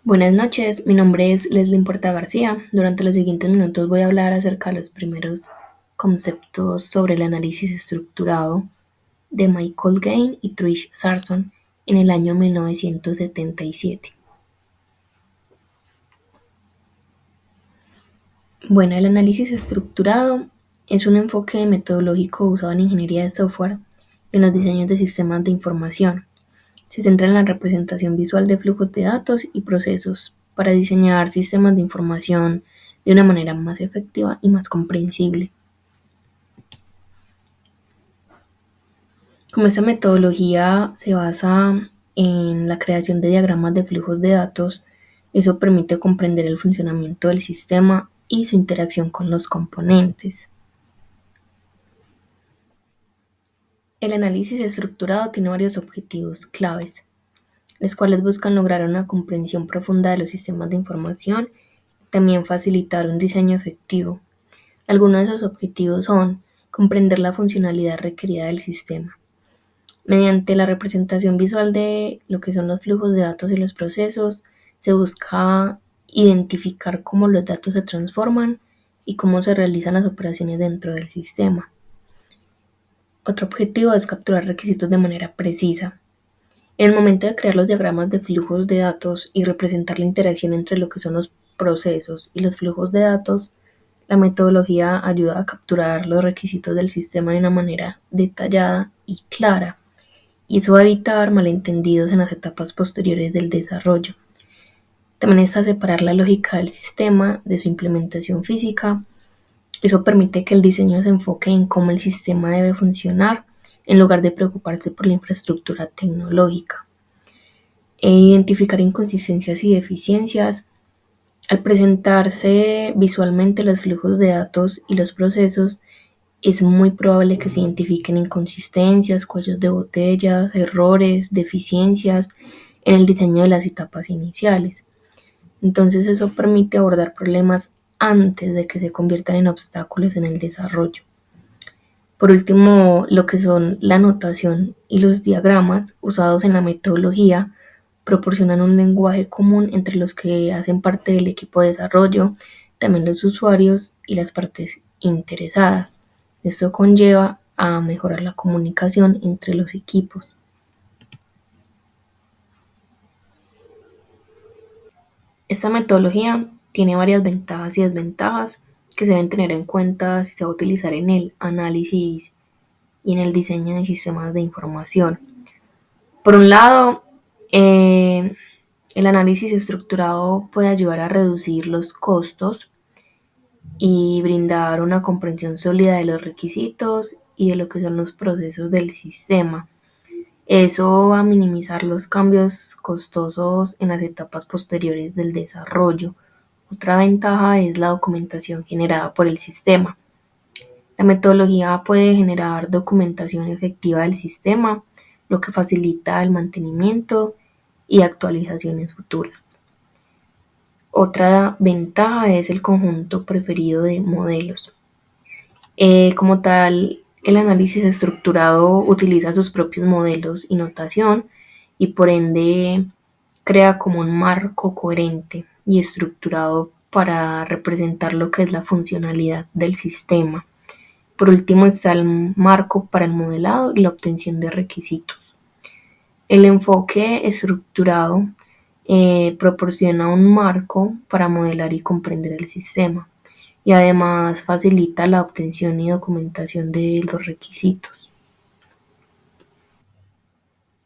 Buenas noches, mi nombre es Leslie Porta García. Durante los siguientes minutos voy a hablar acerca de los primeros conceptos sobre el análisis estructurado de Michael Gain y Trish Sarson en el año 1977. Bueno, el análisis estructurado es un enfoque metodológico usado en ingeniería de software y en los diseños de sistemas de información. Se centra en la representación visual de flujos de datos y procesos para diseñar sistemas de información de una manera más efectiva y más comprensible. Como esta metodología se basa en la creación de diagramas de flujos de datos, eso permite comprender el funcionamiento del sistema y su interacción con los componentes. El análisis estructurado tiene varios objetivos claves, los cuales buscan lograr una comprensión profunda de los sistemas de información y también facilitar un diseño efectivo. Algunos de esos objetivos son comprender la funcionalidad requerida del sistema. Mediante la representación visual de lo que son los flujos de datos y los procesos, se busca identificar cómo los datos se transforman y cómo se realizan las operaciones dentro del sistema. Otro objetivo es capturar requisitos de manera precisa. En el momento de crear los diagramas de flujos de datos y representar la interacción entre lo que son los procesos y los flujos de datos, la metodología ayuda a capturar los requisitos del sistema de una manera detallada y clara, y eso va a evitar malentendidos en las etapas posteriores del desarrollo. También está separar la lógica del sistema de su implementación física. Eso permite que el diseño se enfoque en cómo el sistema debe funcionar en lugar de preocuparse por la infraestructura tecnológica. Identificar inconsistencias y deficiencias. Al presentarse visualmente los flujos de datos y los procesos, es muy probable que se identifiquen inconsistencias, cuellos de botella, errores, deficiencias en el diseño de las etapas iniciales. Entonces eso permite abordar problemas antes de que se conviertan en obstáculos en el desarrollo. Por último, lo que son la notación y los diagramas usados en la metodología proporcionan un lenguaje común entre los que hacen parte del equipo de desarrollo, también los usuarios y las partes interesadas. Esto conlleva a mejorar la comunicación entre los equipos. Esta metodología tiene varias ventajas y desventajas que se deben tener en cuenta si se va a utilizar en el análisis y en el diseño de sistemas de información. Por un lado, el análisis estructurado puede ayudar a reducir los costos y brindar una comprensión sólida de los requisitos y de lo que son los procesos del sistema. Eso va a minimizar los cambios costosos en las etapas posteriores del desarrollo. Otra ventaja es la documentación generada por el sistema. La metodología puede generar documentación efectiva del sistema, lo que facilita el mantenimiento y actualizaciones futuras. Otra ventaja es el conjunto preferido de modelos. Como tal, el análisis estructurado utiliza sus propios modelos y notación y por ende crea como un marco coherente y estructurado para representar lo que es la funcionalidad del sistema. Por último está el marco para el modelado y la obtención de requisitos. El enfoque estructurado proporciona un marco para modelar y comprender el sistema y además facilita la obtención y documentación de los requisitos.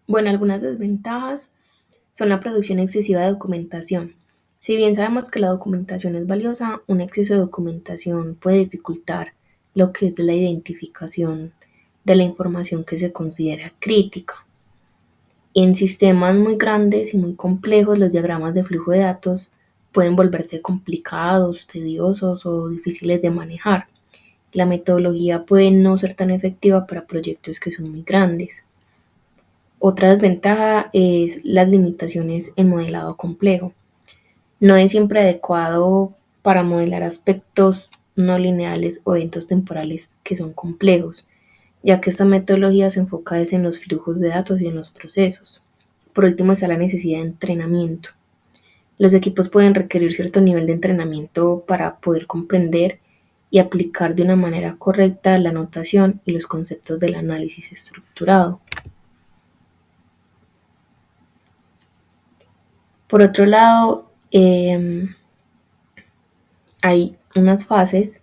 Bueno, algunas desventajas son la producción excesiva de documentación. Si bien sabemos que la documentación es valiosa, un exceso de documentación puede dificultar lo que es la identificación de la información que se considera crítica. En sistemas muy grandes y muy complejos, los diagramas de flujo de datos pueden volverse complicados, tediosos o difíciles de manejar. La metodología puede no ser tan efectiva para proyectos que son muy grandes. Otra desventaja es las limitaciones en modelado complejo. No es siempre adecuado para modelar aspectos no lineales o eventos temporales que son complejos, ya que esta metodología se enfoca en los flujos de datos y en los procesos. Por último está la necesidad de entrenamiento. Los equipos pueden requerir cierto nivel de entrenamiento para poder comprender y aplicar de una manera correcta la notación y los conceptos del análisis estructurado. Por otro lado, hay unas fases.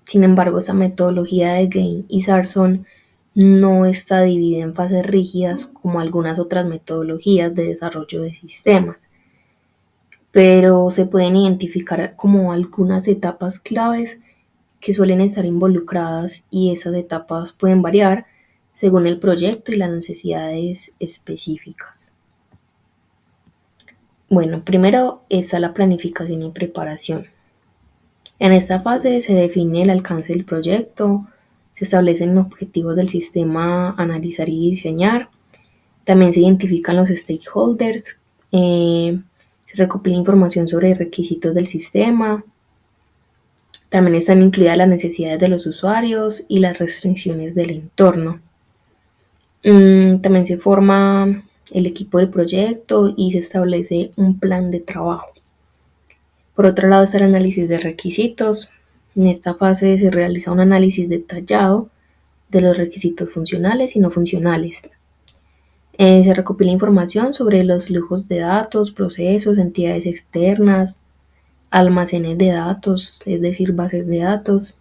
Sin embargo, esta metodología de Gain y Sarson no está dividida en fases rígidas como algunas otras metodologías de desarrollo de sistemas, pero se pueden identificar como algunas etapas claves que suelen estar involucradas, y esas etapas pueden variar según el proyecto y las necesidades específicas. Bueno, primero está la planificación y preparación. En esta fase se define el alcance del proyecto, se establecen objetivos del sistema a analizar y diseñar, también se identifican los stakeholders, se recopila información sobre requisitos del sistema, también están incluidas las necesidades de los usuarios y las restricciones del entorno. También se forma el equipo del proyecto y se establece un plan de trabajo. Por otro lado está el análisis de requisitos. En esta fase se realiza un análisis detallado de los requisitos funcionales y no funcionales. Se recopila información sobre los flujos de datos, procesos, entidades externas, almacenes de datos, es decir, bases de datos.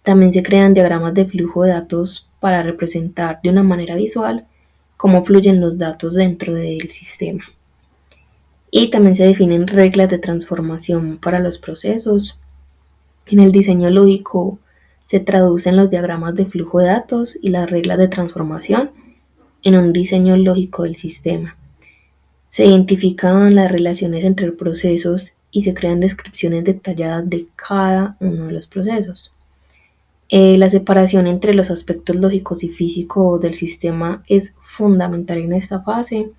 También se crean diagramas de flujo de datos para representar de una manera visual cómo fluyen los datos dentro del sistema. Y también se definen reglas de transformación para los procesos. En el diseño lógico se traducen los diagramas de flujo de datos y las reglas de transformación en un diseño lógico del sistema. Se identifican las relaciones entre procesos y se crean descripciones detalladas de cada uno de los procesos. La separación entre los aspectos lógicos y físicos del sistema es fundamental en esta fase.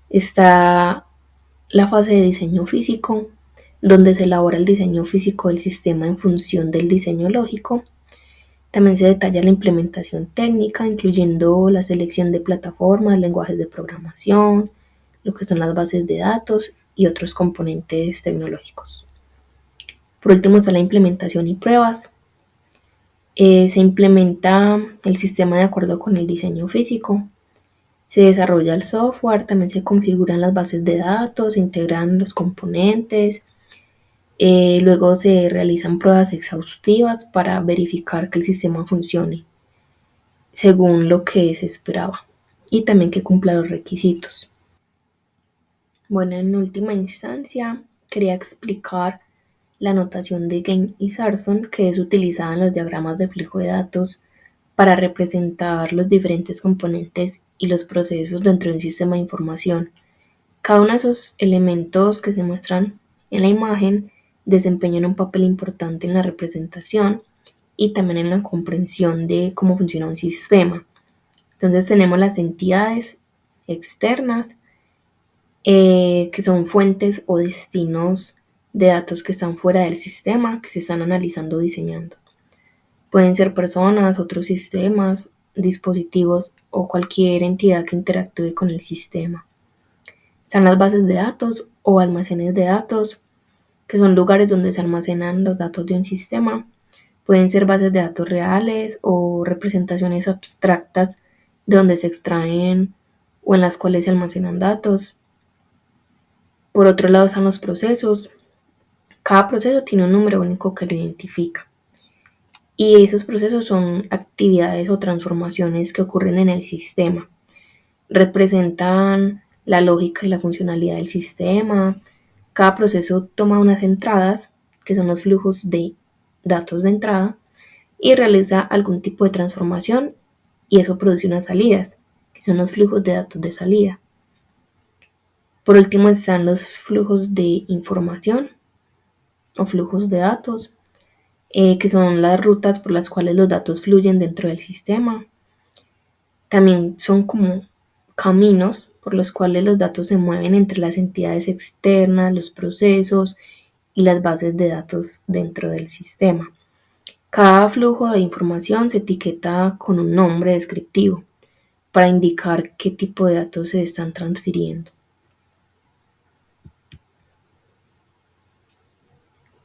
Está la fase de diseño físico, donde se elabora el diseño físico del sistema en función del diseño lógico. También se detalla la implementación técnica, incluyendo la selección de plataformas, lenguajes de programación, lo que son las bases de datos y otros componentes tecnológicos. Por último está la implementación y pruebas. Se implementa el sistema de acuerdo con el diseño físico. Se desarrolla el software, también se configuran las bases de datos, se integran los componentes. Luego se realizan pruebas exhaustivas para verificar que el sistema funcione según lo que se esperaba y también que cumpla los requisitos. Bueno, en última instancia, quería explicar la notación de Gain y Sarson, que es utilizada en los diagramas de flujo de datos para representar los diferentes componentes y los procesos dentro de un sistema de información. Cada uno de esos elementos que se muestran en la imagen desempeñan un papel importante en la representación y también en la comprensión de cómo funciona un sistema. Entonces tenemos las entidades externas, que son fuentes o destinos de datos que están fuera del sistema, que se están analizando o diseñando. Pueden ser personas, otros sistemas, dispositivos o cualquier entidad que interactúe con el sistema. Están las bases de datos o almacenes de datos, que son lugares donde se almacenan los datos de un sistema. Pueden ser bases de datos reales o representaciones abstractas de donde se extraen o en las cuales se almacenan datos. Por otro lado están los procesos. Cada proceso tiene un número único que lo identifica. Y esos procesos son actividades o transformaciones que ocurren en el sistema. Representan la lógica y la funcionalidad del sistema. Cada proceso toma unas entradas, que son los flujos de datos de entrada, y realiza algún tipo de transformación, y eso produce unas salidas, que son los flujos de datos de salida. Por último están los flujos de información o flujos de datos, que son las rutas por las cuales los datos fluyen dentro del sistema. También son como caminos por los cuales los datos se mueven entre las entidades externas, los procesos y las bases de datos dentro del sistema. Cada flujo de información se etiqueta con un nombre descriptivo para indicar qué tipo de datos se están transfiriendo.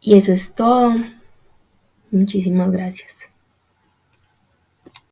Y eso es todo. Muchísimas gracias.